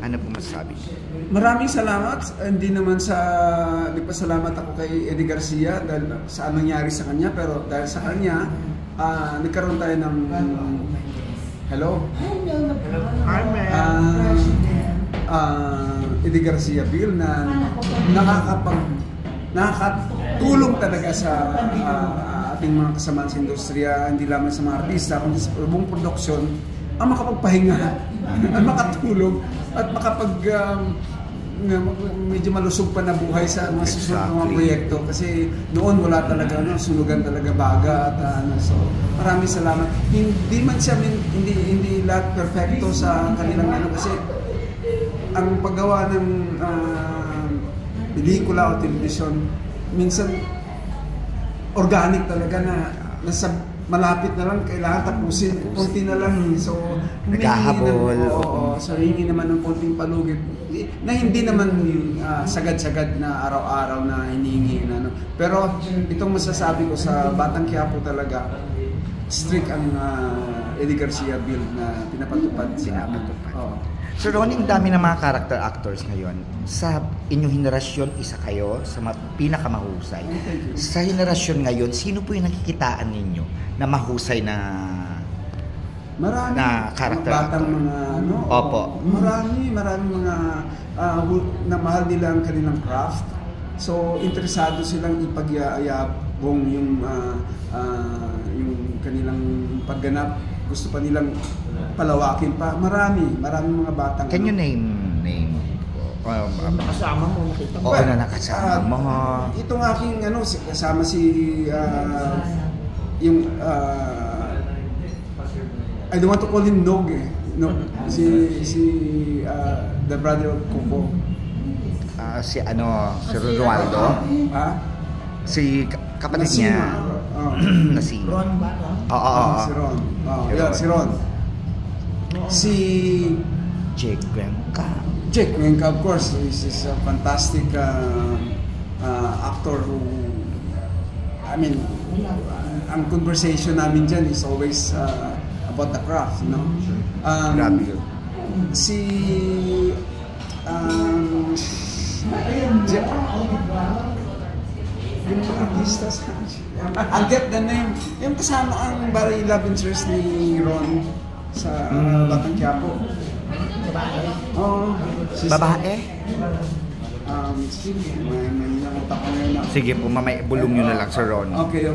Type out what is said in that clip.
Ano po masasabi? Maraming salamat. Hindi naman nagpasalamat ako kay Eddie Garcia dahil sa anong nangyari sa kanya, pero dahil sa kanya, nagkaroon tayo ng hello? Eddie Garcia Bill na nakakatulong talaga sa ating mga kasamaan sa industriya, hindi lamang sa mga artista, kundi sa buong produksyon, ang makapagpahinga, ang makatulog, at medyo malusog pa na buhay sa mga susunod ng mga proyekto. Kasi noon wala talaga, sunugan talaga baga at so maraming salamat. Hindi man siya, hindi lahat perfecto sa kanilang kasi ang paggawa ng pelikula o television, minsan organic talaga na nasa malapit na lang, kailangan tapusin, konti na lang. So, naghahabol. So, hindi naman ng konting palugit na hindi naman sagad-sagad na araw-araw na hinihingi na. Pero itong masasabi ko sa Batang Quiapo talaga, strict ang Eddie Garcia Bill na pinapatupad. So Ronnie, ang dami ng mga character actors ngayon. Sa inyong henerasyon, isa kayo sa pinakamahusay. Sa henerasyon ngayon, sino po yung nakikitaan ninyo na mahusay na character actor? Mga Opo. Marami mga na mahal nila ang kanilang craft. So interesado silang ipagyayabong yung kanilang pagganap. Gusto pa nilang palawakin pa. Marami mga batang. Can you name? Nakasama mo, nakita mo. Oo, na nakasama mo. Itong aking kasama si yung I don't want to call him Nog si the brother of Coco. Si Ronaldo. Si kapatid niya. Nasino? Ron ba? Si Ron. Si Ron. Si Jake Cuenca, of course. This is a fantastic actor who, I mean, ang conversation namin dyan is always about the craft, no? Si yung artista sa I'll get the name. Yung kasama ang bari love interest ni Ron sa Batang Quiapo. Babae? Oo. Babae? May nakita ko ngayon. Sige po, bulong nyo na lang sa Ron. Okay.